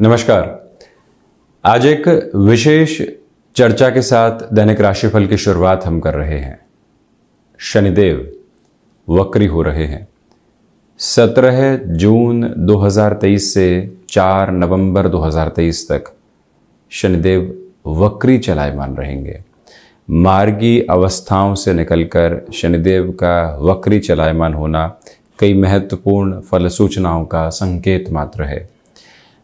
नमस्कार। आज एक विशेष चर्चा के साथ दैनिक राशिफल की शुरुआत हम कर रहे हैं। शनिदेव वक्री हो रहे हैं। 17 जून 2023 से 4 नवंबर 2023 तक शनिदेव वक्री चलायमान रहेंगे। मार्गी अवस्थाओं से निकलकर शनिदेव का वक्री चलायमान होना कई महत्वपूर्ण फल सूचनाओं का संकेत मात्र है।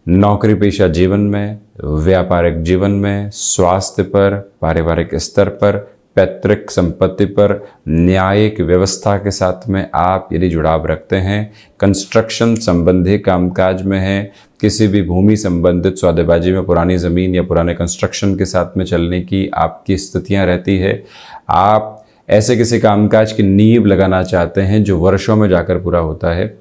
नौकरी पेशा जीवन में, व्यापारिक जीवन में, स्वास्थ्य पर, पारिवारिक स्तर पर, पैतृक संपत्ति पर, न्यायिक व्यवस्था के साथ में आप यदि जुड़ाव रखते हैं, कंस्ट्रक्शन संबंधी कामकाज में हैं, किसी भी भूमि संबंधित सौदेबाजी में, पुरानी ज़मीन या पुराने कंस्ट्रक्शन के साथ में चलने की आपकी स्थितियां रहती है, आप ऐसे किसी कामकाज की नींव लगाना चाहते हैं जो वर्षों में जाकर पूरा होता है,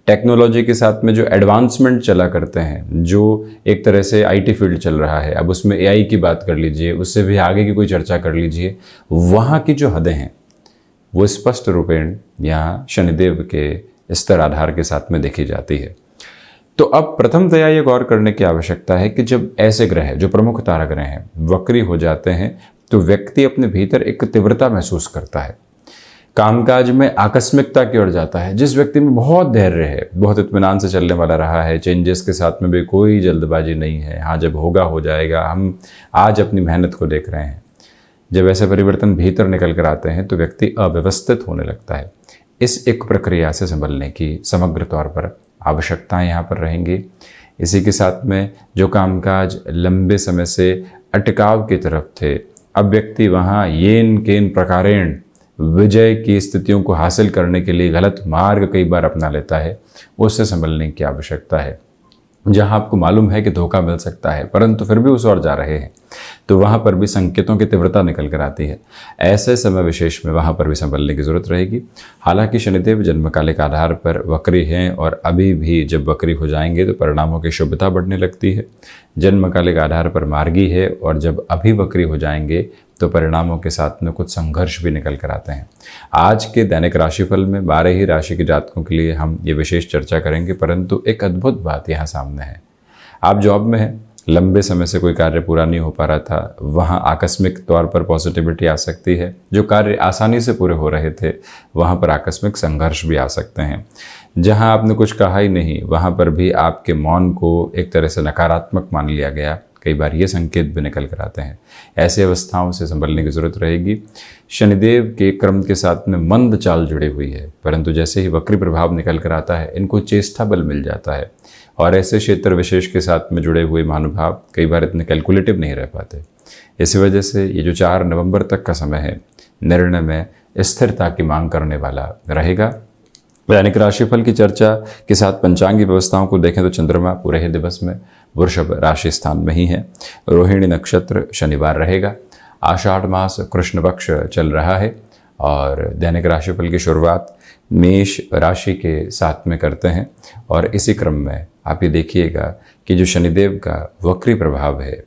टेक्नोलॉजी के साथ में जो एडवांसमेंट चला करते हैं, जो एक तरह से आईटी फील्ड चल रहा है, अब उसमें एआई की बात कर लीजिए, उससे भी आगे की कोई चर्चा कर लीजिए, वहाँ की जो हदें हैं वो स्पष्ट रूपेण यहाँ शनिदेव के स्तर आधार के साथ में देखी जाती है। तो अब प्रथमतया ये गौर करने की आवश्यकता है कि जब ऐसे ग्रह जो प्रमुख तारा ग्रह हैं वक्री हो जाते हैं तो व्यक्ति अपने भीतर एक तीव्रता महसूस करता है, कामकाज में आकस्मिकता की ओर जाता है। जिस व्यक्ति में बहुत धैर्य है, बहुत इत्मीनान से चलने वाला रहा है, चेंजेस के साथ में भी कोई जल्दबाजी नहीं है, हाँ जब होगा हो जाएगा, हम आज अपनी मेहनत को देख रहे हैं, जब ऐसे परिवर्तन भीतर निकल कर आते हैं तो व्यक्ति अव्यवस्थित होने लगता है। इस एक प्रक्रिया से संभलने की समग्र तौर पर आवश्यकताएं यहाँ पर रहेंगी। इसी के साथ में जो कामकाज लंबे समय से अटकाव की तरफ थे, अब व्यक्ति वहाँ येन केन प्रकारेण विजय की स्थितियों को हासिल करने के लिए गलत मार्ग कई बार अपना लेता है, उससे संभलने की आवश्यकता है। जहां आपको मालूम है कि धोखा मिल सकता है परंतु फिर भी उस ओर जा रहे हैं, तो वहां पर भी संकेतों की तीव्रता निकल कर आती है। ऐसे समय विशेष में वहां पर भी संभलने की जरूरत रहेगी। हालांकि शनिदेव जन्मकालिक आधार पर वक्री हैं और अभी भी जब वक्री हो जाएंगे तो परिणामों की शुभता बढ़ने लगती है। जन्मकालिक आधार पर मार्गी है और जब अभी वक्री हो जाएंगे तो परिणामों के साथ में कुछ संघर्ष भी निकल कर आते हैं। आज के दैनिक राशिफल में 12 ही राशि के जातकों के लिए हम ये विशेष चर्चा करेंगे, परंतु एक अद्भुत बात यहाँ सामने है। आप जॉब में हैं, लंबे समय से कोई कार्य पूरा नहीं हो पा रहा था, वहाँ आकस्मिक तौर पर पॉजिटिविटी आ सकती है। जो कार्य आसानी से पूरे हो रहे थे वहाँ पर आकस्मिक संघर्ष भी आ सकते हैं। जहाँ आपने कुछ कहा ही नहीं वहाँ पर भी आपके मौन को एक तरह से नकारात्मक मान लिया गया, कई बार ये संकेत भी निकल कर आते हैं। ऐसी अवस्थाओं से संभलने की जरूरत रहेगी। शनिदेव के क्रम के साथ में मंद चाल जुड़ी हुई है, परंतु जैसे ही वक्री प्रभाव निकल कर आता है इनको चेष्टा बल मिल जाता है और ऐसे क्षेत्र विशेष के साथ में जुड़े हुए महानुभाव कई बार इतने कैलकुलेटिव नहीं रह पाते। इसी वजह से ये जो 4 नवंबर तक का समय है निर्णय में स्थिरता की मांग करने वाला रहेगा। दैनिक राशिफल की चर्चा के साथ पंचांगी व्यवस्थाओं को देखें तो चंद्रमा पूरे ही दिवस में वृषभ राशि स्थान में ही है। रोहिणी नक्षत्र शनिवार रहेगा। आषाढ़ मास कृष्ण पक्ष चल रहा है और दैनिक राशिफल की शुरुआत मेष राशि के साथ में करते हैं और इसी क्रम में आप ये देखिएगा कि जो शनिदेव का वक्री प्रभाव है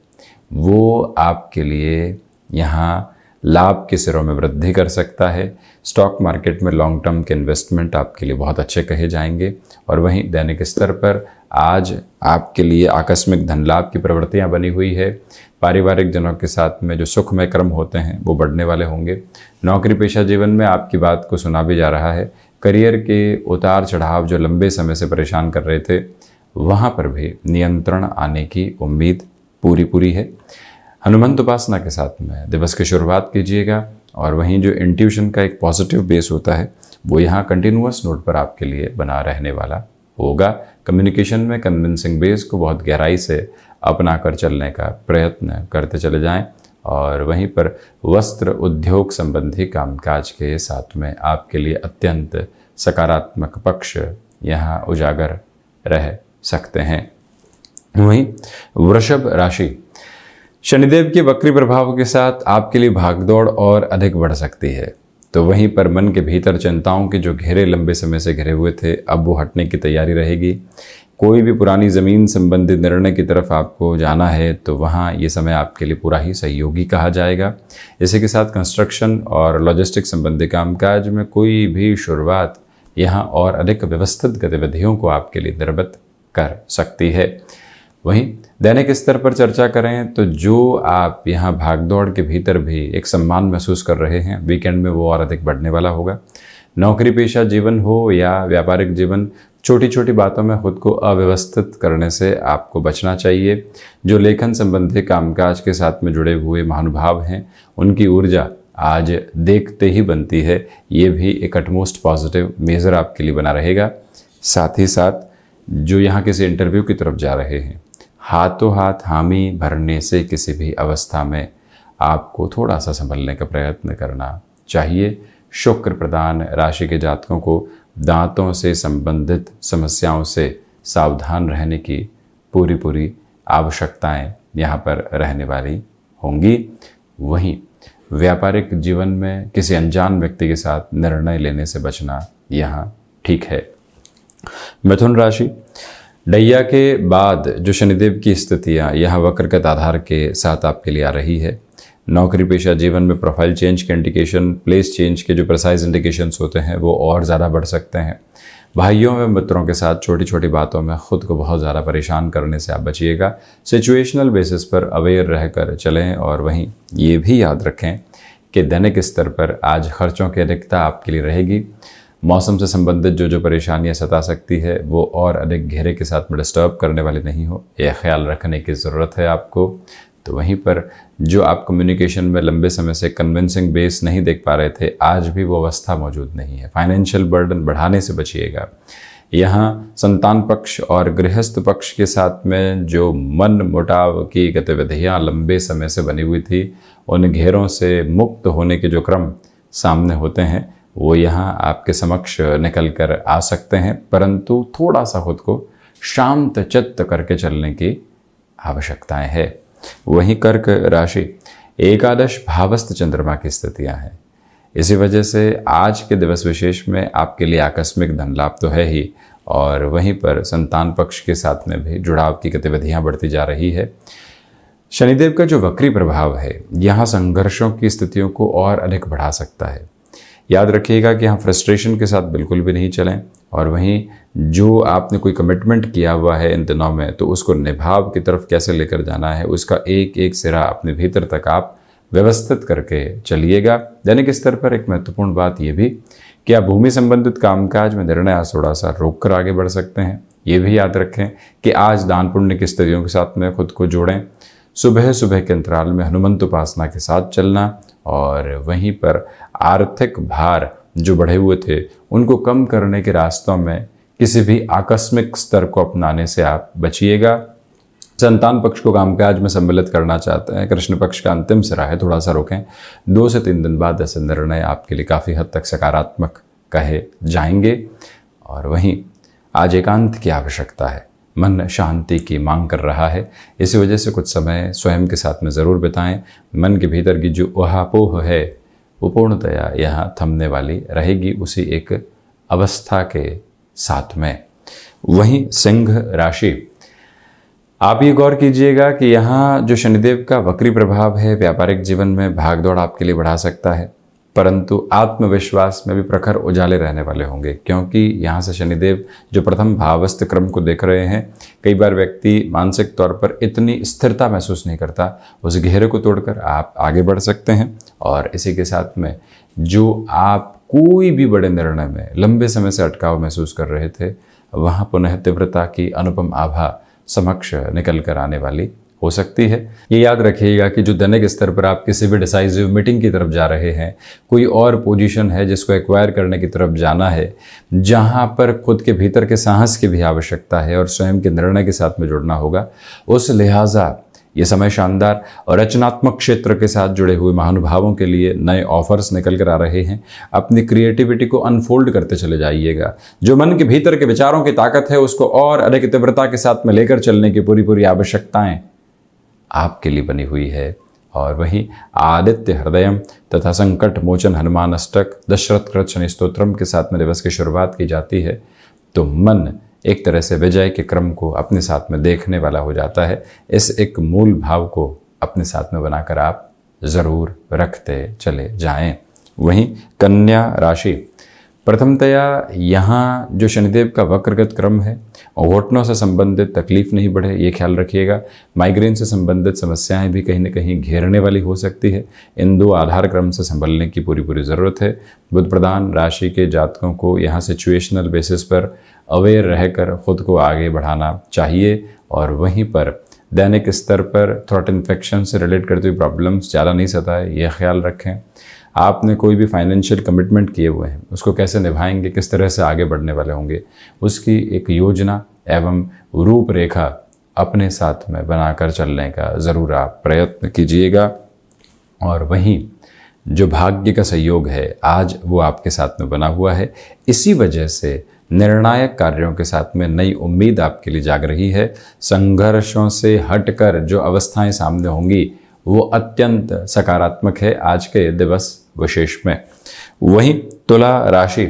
वो आपके लिए यहाँ लाभ के सिरों में वृद्धि कर सकता है। स्टॉक मार्केट में लॉन्ग टर्म के इन्वेस्टमेंट आपके लिए बहुत अच्छे कहे जाएंगे और वहीं दैनिक स्तर पर आज आपके लिए आकस्मिक धन लाभ की प्रवृत्तियां बनी हुई है। पारिवारिक जनों के साथ में जो सुखमय क्रम होते हैं वो बढ़ने वाले होंगे। नौकरी पेशा जीवन में आपकी बात को सुना भी जा रहा है। करियर के उतार चढ़ाव जो लंबे समय से परेशान कर रहे थे वहाँ पर भी नियंत्रण आने की उम्मीद पूरी है। हनुमंत उपासना के साथ में दिवस की शुरुआत कीजिएगा और वहीं जो इंट्यूशन का एक पॉजिटिव बेस होता है वो यहाँ कंटिन्यूअस नोट पर आपके लिए बना रहने वाला होगा। कम्युनिकेशन में कन्विंसिंग बेस को बहुत गहराई से अपना कर चलने का प्रयत्न करते चले जाएं और वहीं पर वस्त्र उद्योग संबंधी कामकाज के साथ में आपके लिए अत्यंत सकारात्मक पक्ष यहाँ उजागर रह सकते हैं। वहीं वृषभ राशि शनिदेव के वक्री प्रभाव के साथ आपके लिए भागदौड़ और अधिक बढ़ सकती है। तो वहीं पर मन के भीतर चिंताओं के जो घेरे लंबे समय से घिरे हुए थे अब वो हटने की तैयारी रहेगी। कोई भी पुरानी ज़मीन संबंधित निर्णय की तरफ आपको जाना है तो वहाँ ये समय आपके लिए पूरा ही सहयोगी कहा जाएगा। इसी के साथ कंस्ट्रक्शन और लॉजिस्टिक संबंधी कामकाज में कोई भी शुरुआत यहाँ और अधिक व्यवस्थित गतिविधियों को आपके लिए निर्मित कर सकती है। वहीं दैनिक स्तर पर चर्चा करें तो जो आप यहाँ भागदौड़ के भीतर भी एक सम्मान महसूस कर रहे हैं, वीकेंड में वो और अधिक बढ़ने वाला होगा। नौकरी पेशा जीवन हो या व्यापारिक जीवन, छोटी छोटी बातों में खुद को अव्यवस्थित करने से आपको बचना चाहिए। जो लेखन संबंधी कामकाज के साथ में जुड़े हुए महानुभाव हैं, उनकी ऊर्जा आज देखते ही बनती है। ये भी एक अटमोस्ट पॉजिटिव मेजर आपके लिए बना रहेगा। साथ ही साथ जो यहाँ किसी इंटरव्यू की तरफ जा रहे हैं, हाथों हाथ हामी भरने से किसी भी अवस्था में आपको थोड़ा सा संभलने का प्रयत्न करना चाहिए। शुक्र प्रदान राशि के जातकों को दांतों से संबंधित समस्याओं से सावधान रहने की पूरी आवश्यकताएं यहाँ पर रहने वाली होंगी। वहीं व्यापारिक जीवन में किसी अनजान व्यक्ति के साथ निर्णय लेने से बचना यहाँ ठीक है। मिथुन राशि, डैया के बाद जो शनिदेव की स्थितियाँ यहाँ वक्रगत आधार के साथ आपके लिए आ रही है, नौकरी पेशा जीवन में प्रोफाइल चेंज के इंडिकेशन, प्लेस चेंज के जो प्रिसाइज इंडिकेशंस होते हैं वो और ज़्यादा बढ़ सकते हैं। भाइयों व मित्रों के साथ छोटी छोटी बातों में खुद को बहुत ज़्यादा परेशान करने से आप बचिएगा। सिचुएशनल बेसिस पर अवेयर रहकर चलें और वहीं ये भी याद रखें कि दैनिक स्तर पर आज खर्चों की अधिकता आपके लिए रहेगी। मौसम से संबंधित जो परेशानियां सता सकती है वो और अधिक घेरे के साथ में डिस्टर्ब करने वाले नहीं हो, यह ख्याल रखने की ज़रूरत है आपको। तो वहीं पर जो आप कम्युनिकेशन में लंबे समय से कन्विंसिंग बेस नहीं देख पा रहे थे, आज भी वो अवस्था मौजूद नहीं है। फाइनेंशियल बर्डन बढ़ाने से बचिएगा। यहाँ संतान पक्ष और गृहस्थ पक्ष के साथ में जो मन मुटाव की गतिविधियाँ लंबे समय से बनी हुई थी, उन घेरों से मुक्त होने के जो क्रम सामने होते हैं वो यहाँ आपके समक्ष निकल कर आ सकते हैं, परंतु थोड़ा सा खुद को शांत चित्त करके चलने की आवश्यकताएं है। वहीं कर्क राशि, एकादश भावस्थ चंद्रमा की स्थितियां हैं। इसी वजह से आज के दिवस विशेष में आपके लिए आकस्मिक धन लाभ तो है ही, और वहीं पर संतान पक्ष के साथ में भी जुड़ाव की गतिविधियां बढ़ती जा रही है। शनिदेव का जो वक्री प्रभाव है यहाँ संघर्षों की स्थितियों को और अधिक बढ़ा सकता है। याद रखिएगा कि यहाँ फ्रस्ट्रेशन के साथ बिल्कुल भी नहीं चलें, और वहीं जो आपने कोई कमिटमेंट किया हुआ है इन दिनों में, तो उसको निभाव की तरफ कैसे लेकर जाना है, उसका एक एक सिरा अपने भीतर तक आप व्यवस्थित करके चलिएगा। दैनिक स्तर पर एक महत्वपूर्ण बात यह भी कि आप भूमि संबंधित कामकाज में निर्णय आज थोड़ा सा रोक कर आगे बढ़ सकते हैं। ये भी याद रखें कि आज दान पुण्य की स्थितियों के साथ में खुद को जोड़ें। सुबह सुबह के अंतराल में हनुमंत उपासना के साथ चलना, और वहीं पर आर्थिक भार जो बढ़े हुए थे उनको कम करने के रास्तों में किसी भी आकस्मिक स्तर को अपनाने से आप बचिएगा। संतान पक्ष को कामकाज में सम्मिलित करना चाहते हैं, कृष्ण पक्ष का अंतिम सिरा है, थोड़ा सा रोकें। 2 से 3 दिन बाद ऐसे निर्णय आपके लिए काफ़ी हद तक सकारात्मक कहे जाएंगे। और वहीं आज एकांत की आवश्यकता है, मन शांति की मांग कर रहा है। इसी वजह से कुछ समय स्वयं के साथ में ज़रूर बिताएं। मन के भीतर की जो उहापोह है वो पूर्णतया यहाँ थमने वाली रहेगी, उसी एक अवस्था के साथ में। वहीं सिंह राशि, आप ये गौर कीजिएगा कि यहाँ जो शनिदेव का वक्री प्रभाव है व्यापारिक जीवन में भागदौड़ आपके लिए बढ़ा सकता है, परंतु आत्मविश्वास में भी प्रखर उजाले रहने वाले होंगे, क्योंकि यहाँ से शनिदेव जो प्रथम भावस्थ क्रम को देख रहे हैं। कई बार व्यक्ति मानसिक तौर पर इतनी स्थिरता महसूस नहीं करता, उस घेरे को तोड़कर आप आगे बढ़ सकते हैं। और इसी के साथ में जो आप कोई भी बड़े निर्णय में लंबे समय से अटकाव महसूस कर रहे थे, वहाँ पुनः तीव्रता की अनुपम आभा समक्ष निकल कर आने वाली हो सकती है। ये याद रखिएगा कि जो दैनिक स्तर पर आप किसी भी डिसाइसिव मीटिंग की तरफ जा रहे हैं, कोई और पोजीशन है जिसको एक्वायर करने की तरफ जाना है, जहां पर खुद के भीतर के साहस की भी आवश्यकता है और स्वयं के निर्णय के साथ में जुड़ना होगा, उस लिहाजा ये समय शानदार और रचनात्मक क्षेत्र के साथ जुड़े हुए महानुभावों के लिए नए ऑफर्स निकल कर आ रहे हैं। अपनी क्रिएटिविटी को अनफोल्ड करते चले जाइएगा। जो मन के भीतर के विचारों की ताकत है उसको और अधिक तीव्रता के साथ में लेकर चलने की पूरी आवश्यकताएं आपके लिए बनी हुई है। और वहीं आदित्य हृदयम तथा संकट मोचन हनुमान अष्टक दशरथ कृत शनि स्तोत्रम के साथ में दिवस की शुरुआत की जाती है, तो मन एक तरह से विजय के क्रम को अपने साथ में देखने वाला हो जाता है। इस एक मूल भाव को अपने साथ में बनाकर आप ज़रूर रखते चले जाएं। वहीं कन्या राशि, प्रथमतया यहाँ जो शनिदेव का वक्रगत क्रम है, घुटनों से संबंधित तकलीफ नहीं बढ़े, ये ख्याल रखिएगा। माइग्रेन से संबंधित समस्याएं भी कहीं ना कहीं घेरने वाली हो सकती है। इन दो आधार क्रम से संभलने की पूरी ज़रूरत है। बुध प्रधान राशि के जातकों को यहाँ सिचुएशनल बेसिस पर अवेयर रहकर खुद को आगे बढ़ाना चाहिए, और वहीं पर दैनिक स्तर पर थ्रोट इन्फेक्शन से रिलेट करती हुई प्रॉब्लम्स ज़्यादा नहीं सताए, यह ख्याल रखें। आपने कोई भी फाइनेंशियल कमिटमेंट किए हुए हैं, उसको कैसे निभाएंगे, किस तरह से आगे बढ़ने वाले होंगे, उसकी एक योजना एवं रूपरेखा अपने साथ में बनाकर चलने का ज़रूर आप प्रयत्न कीजिएगा। और वहीं जो भाग्य का सहयोग है आज वो आपके साथ में बना हुआ है। इसी वजह से निर्णायक कार्यों के साथ में नई उम्मीद आपके लिए जाग रही है। संघर्षों से हटकर जो अवस्थाएं सामने होंगी वो अत्यंत सकारात्मक है आज के दिवस विशेष में। वहीं तुला राशि,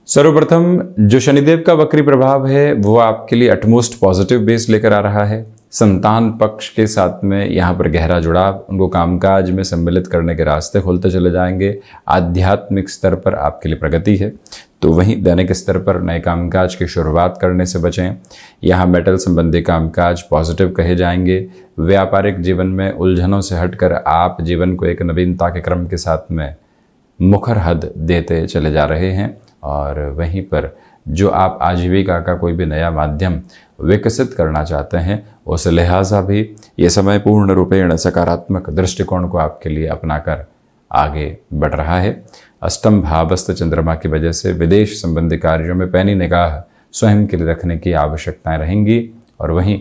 सर्वप्रथम जो शनिदेव का वक्री प्रभाव है वो आपके लिए अटमोस्ट पॉजिटिव बेस लेकर आ रहा है। संतान पक्ष के साथ में यहाँ पर गहरा जुड़ाव, उनको कामकाज में सम्मिलित करने के रास्ते खुलते चले जाएंगे। आध्यात्मिक स्तर पर आपके लिए प्रगति है। तो वहीं दैनिक स्तर पर नए कामकाज की शुरुआत करने से बचें। यहाँ मेटल संबंधी कामकाज पॉजिटिव कहे जाएंगे। व्यापारिक जीवन में उलझनों से हटकर आप जीवन को एक नवीनता के क्रम के साथ में मुखर हद देते चले जा रहे हैं। और वहीं पर जो आप आजीविका का कोई भी नया माध्यम विकसित करना चाहते हैं, उस लिहाजा भी ये समय पूर्ण रूपेण सकारात्मक दृष्टिकोण को आपके लिए अपनाकर आगे बढ़ रहा है। अष्टम भावस्थ चंद्रमा की वजह से विदेश संबंधी कार्यों में पैनी निगाह स्वयं के लिए रखने की आवश्यकताएं रहेंगी। और वहीं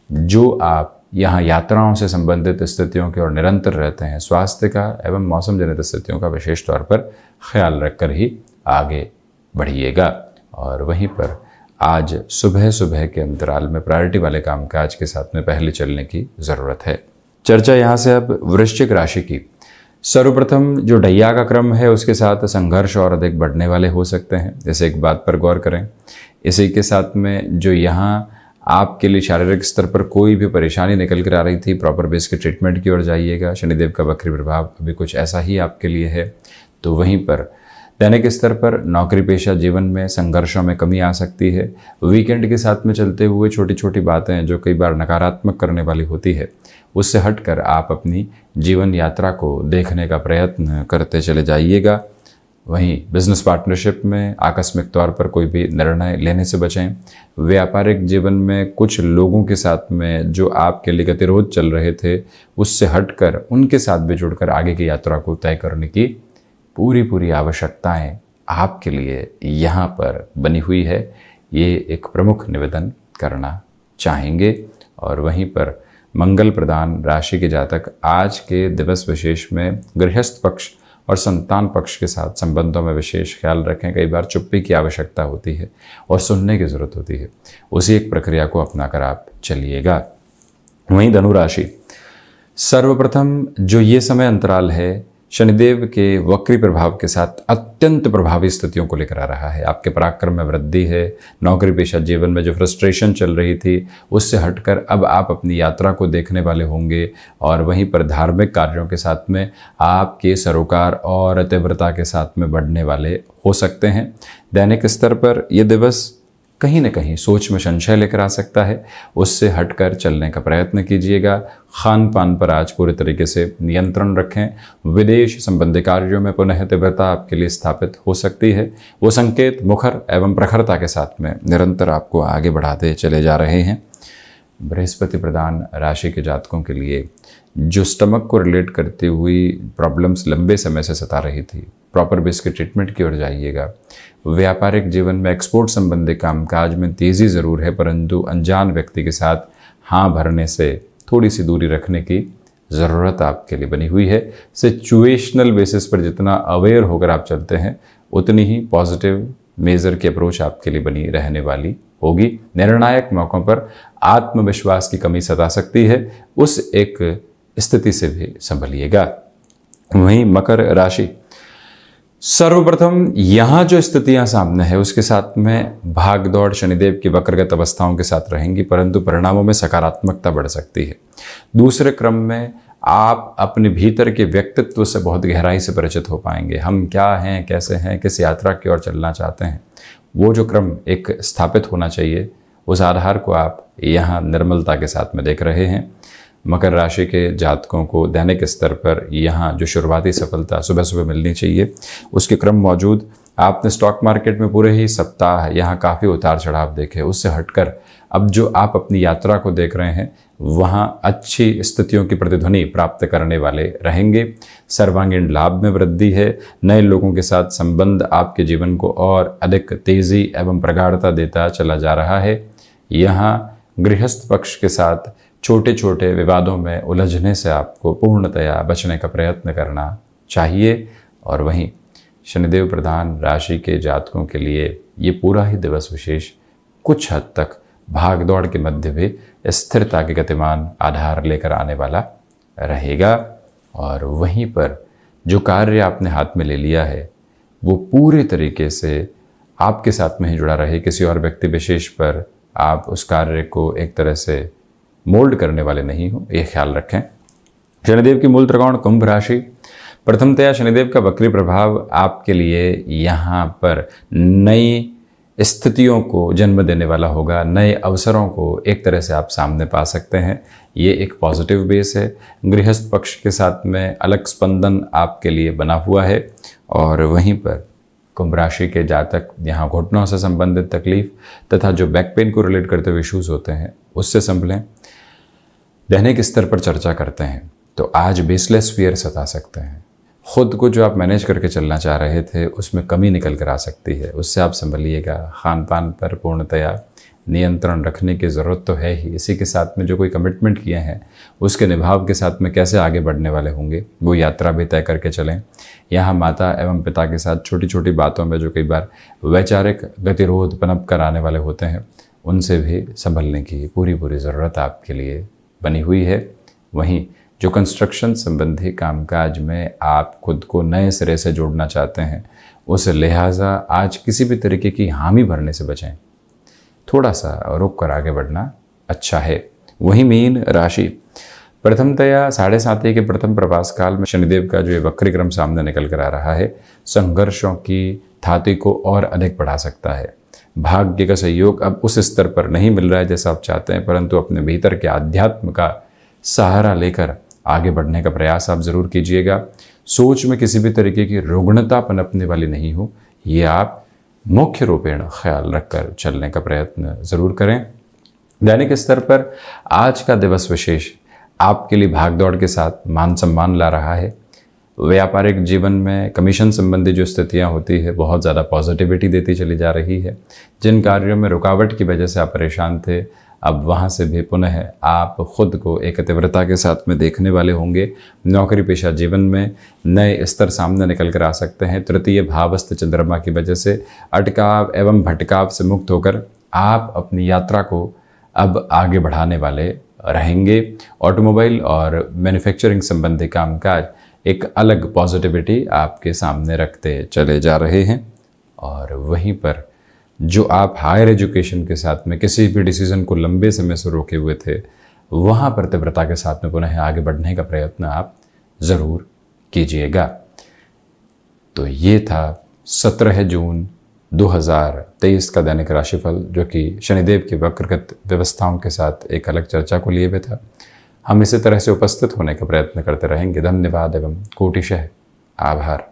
जो आप यहाँ यात्राओं से संबंधित स्थितियों की ओर निरंतर रहते हैं, स्वास्थ्य का एवं मौसम जनित स्थितियों का विशेष तौर पर ख्याल रखकर ही आगे बढ़िएगा। और वहीं पर आज सुबह के अंतराल में प्रायोरिटी वाले कामकाज के साथ में पहले चलने की ज़रूरत है। चर्चा यहाँ से अब वृश्चिक राशि की। सर्वप्रथम जो ढैया का क्रम है उसके साथ संघर्ष और अधिक बढ़ने वाले हो सकते हैं। जैसे एक बात पर गौर करें, इसी के साथ में जो यहाँ आपके लिए शारीरिक स्तर पर कोई भी परेशानी निकल कर आ रही थी, प्रॉपर बेस के ट्रीटमेंट की ओर जाइएगा। शनिदेव का वक्री प्रभाव अभी कुछ ऐसा ही आपके लिए है। तो वहीं पर दैनिक स्तर पर नौकरी पेशा जीवन में संघर्षों में कमी आ सकती है। वीकेंड के साथ में चलते हुए छोटी छोटी बातें जो कई बार नकारात्मक करने वाली होती है, उससे हटकर आप अपनी जीवन यात्रा को देखने का प्रयत्न करते चले जाइएगा। वहीं बिजनेस पार्टनरशिप में आकस्मिक तौर पर कोई भी निर्णय लेने से बचें। व्यापारिक जीवन में कुछ लोगों के साथ में जो आपके लिए गतिरोध चल रहे थे, उससे हटकर उनके साथ भी जुड़कर आगे की यात्रा को तय करने की पूरी आवश्यकताएं आपके लिए यहाँ पर बनी हुई है। ये एक प्रमुख निवेदन करना चाहेंगे। और वहीं पर मंगल प्रधान राशि के जातक आज के दिवस विशेष में गृहस्थ पक्ष और संतान पक्ष के साथ संबंधों में विशेष ख्याल रखें। कई बार चुप्पी की आवश्यकता होती है और सुनने की ज़रूरत होती है, उसी एक प्रक्रिया को अपनाकर आप चलिएगा। वहीं धनु राशि, सर्वप्रथम जो ये समय अंतराल है शनिदेव के वक्री प्रभाव के साथ अत्यंत प्रभावी स्थितियों को लेकर आ रहा है। आपके पराक्रम में वृद्धि है। नौकरी पेशा जीवन में जो फ्रस्ट्रेशन चल रही थी उससे हटकर अब आप अपनी यात्रा को देखने वाले होंगे। और वहीं पर धार्मिक कार्यों के साथ में आपके सरोकार और तीव्रता के साथ में बढ़ने वाले हो सकते हैं। दैनिक स्तर पर यह दिवस कहीं न कहीं सोच में संशय लेकर आ सकता है, उससे हटकर चलने का प्रयत्न कीजिएगा। खान पान पर आज पूरे तरीके से नियंत्रण रखें। विदेश संबंधी कार्यों में पुनः तीव्रता आपके लिए स्थापित हो सकती है। वो संकेत मुखर एवं प्रखरता के साथ में निरंतर आपको आगे बढ़ाते चले जा रहे हैं। बृहस्पति प्रधान राशि के जातकों के लिए जो स्टमक को रिलेट करती हुई प्रॉब्लम्स लंबे समय से सता रही थी, प्रॉपर बेस के ट्रीटमेंट की ओर जाइएगा। व्यापारिक जीवन में एक्सपोर्ट संबंधी कामकाज में तेज़ी ज़रूर है, परंतु अनजान व्यक्ति के साथ हाँ भरने से थोड़ी सी दूरी रखने की ज़रूरत आपके लिए बनी हुई है। सिचुएशनल बेसिस पर जितना अवेयर होकर आप चलते हैं, उतनी ही पॉजिटिव मेजर की अप्रोच आपके लिए बनी रहने वाली होगी। निर्णायक मौक़ों पर आत्मविश्वास की कमी सता सकती है, उस एक स्थिति से भी संभलिएगा। वहीं मकर राशि, सर्वप्रथम यहाँ जो स्थितियाँ सामने है उसके साथ में भाग दौड़ शनिदेव की वक्रगत अवस्थाओं के साथ रहेंगी, परंतु परिणामों में सकारात्मकता बढ़ सकती है। दूसरे क्रम में आप अपने भीतर के व्यक्तित्व से बहुत गहराई से परिचित हो पाएंगे। हम क्या हैं, कैसे हैं, किस यात्रा की ओर चलना चाहते हैं, वो जो क्रम एक स्थापित होना चाहिए, उस आधार को आप यहाँ निर्मलता के साथ में देख रहे हैं। मकर राशि के जातकों को दैनिक स्तर पर यहाँ जो शुरुआती सफलता सुबह सुबह मिलनी चाहिए, उसके क्रम मौजूद। आपने स्टॉक मार्केट में पूरे ही सप्ताह यहाँ काफ़ी उतार चढ़ाव देखे, उससे हटकर अब जो आप अपनी यात्रा को देख रहे हैं वहाँ अच्छी स्थितियों की प्रतिध्वनि प्राप्त करने वाले रहेंगे। सर्वांगीण लाभ में वृद्धि है। नए लोगों के साथ संबंध आपके जीवन को और अधिक तेज़ी एवं प्रगाढ़ता देता चला जा रहा है। यहाँ गृहस्थ पक्ष के साथ छोटे छोटे विवादों में उलझने से आपको पूर्णतया बचने का प्रयत्न करना चाहिए। और वहीं शनिदेव प्रधान राशि के जातकों के लिए ये पूरा ही दिवस विशेष कुछ हद तक भाग दौड़ के मध्य भी स्थिरता के गतिमान आधार लेकर आने वाला रहेगा। और वहीं पर जो कार्य आपने हाथ में ले लिया है वो पूरे तरीके से आपके साथ में ही जुड़ा रहे, किसी और व्यक्ति विशेष पर आप उस कार्य को एक तरह से मोल्ड करने वाले नहीं हो, ये ख्याल रखें। शनिदेव की मूल त्रिकोण कुंभ राशि। प्रथमतया शनिदेव का वक्री प्रभाव आपके लिए यहाँ पर नई स्थितियों को जन्म देने वाला होगा। नए अवसरों को एक तरह से आप सामने पा सकते हैं, ये एक पॉजिटिव बेस है। गृहस्थ पक्ष के साथ में अलग स्पंदन आपके लिए बना हुआ है। और वहीं पर कुंभ राशि के जातक यहाँ घुटनों से संबंधित तकलीफ तथा जो बैक पेन को रिलेट करते हुए इश्यूज होते हैं उससे संभलें। दैनिक स्तर पर चर्चा करते हैं तो आज बेसलेस फियर सता सकते हैं। खुद को जो आप मैनेज करके चलना चाह रहे थे उसमें कमी निकल कर आ सकती है, उससे आप संभलिएगा। खान पान पर पूर्णतया नियंत्रण रखने की ज़रूरत तो है ही, इसी के साथ में जो कोई कमिटमेंट किए हैं उसके निभाव के साथ में कैसे आगे बढ़ने वाले होंगे वो यात्रा भी तय करके चलें। यहाँ माता एवं पिता के साथ छोटी छोटी बातों में जो कई बार वैचारिक गतिरोध पनप कर आने वाले होते हैं उनसे भी संभलने की पूरी ज़रूरत आपके लिए बनी हुई है। वहीं जो कंस्ट्रक्शन संबंधी कामकाज में आप खुद को नए सिरे से जोड़ना चाहते हैं उस लिहाजा आज किसी भी तरीके की हामी भरने से बचें, थोड़ा सा रुक कर आगे बढ़ना अच्छा है। वहीं मीन राशि। प्रथमतया 7.5 के प्रथम प्रवास काल में शनिदेव का जो ये वक्री क्रम सामने निकल कर आ रहा है संघर्षों की थाती को और अधिक बढ़ा सकता है। भाग्य का सहयोग अब उस स्तर पर नहीं मिल रहा है जैसा आप चाहते हैं, परंतु अपने भीतर के अध्यात्म का सहारा लेकर आगे बढ़ने का प्रयास आप ज़रूर कीजिएगा। सोच में किसी भी तरीके की रुग्णता पनपने वाली नहीं हो, ये आप मुख्य रूपेण ख्याल रखकर चलने का प्रयत्न ज़रूर करें। दैनिक स्तर पर आज का दिवस विशेष आपके लिए भागदौड़ के साथ मान सम्मान ला रहा है। व्यापारिक जीवन में कमीशन संबंधी जो स्थितियां होती है बहुत ज़्यादा पॉजिटिविटी देती चली जा रही है। जिन कार्यों में रुकावट की वजह से आप परेशान थे अब वहाँ से भी पुनः आप खुद को एक तीव्रता के साथ में देखने वाले होंगे। नौकरी पेशा जीवन में नए स्तर सामने निकल कर आ सकते हैं। तृतीय भावस्थ चंद्रमा की वजह से अटकाव एवं भटकाव से मुक्त होकर आप अपनी यात्रा को अब आगे बढ़ाने वाले रहेंगे। ऑटोमोबाइल और मैन्युफैक्चरिंग संबंधी कामकाज एक अलग पॉजिटिविटी आपके सामने रखते चले जा रहे हैं। और वहीं पर जो आप हायर एजुकेशन के साथ में किसी भी डिसीजन को लंबे समय से रोके हुए थे वहाँ पर तीव्रता के साथ में पुनः आगे बढ़ने का प्रयत्न आप ज़रूर कीजिएगा। तो ये था 17 जून 2023 का दैनिक राशिफल, जो कि शनिदेव की वक्रगत व्यवस्थाओं के साथ एक अलग चर्चा को लिए हुए था। हम इसी तरह से उपस्थित होने का प्रयत्न करते रहेंगे। धन्यवाद एवं कोटिशः आभार।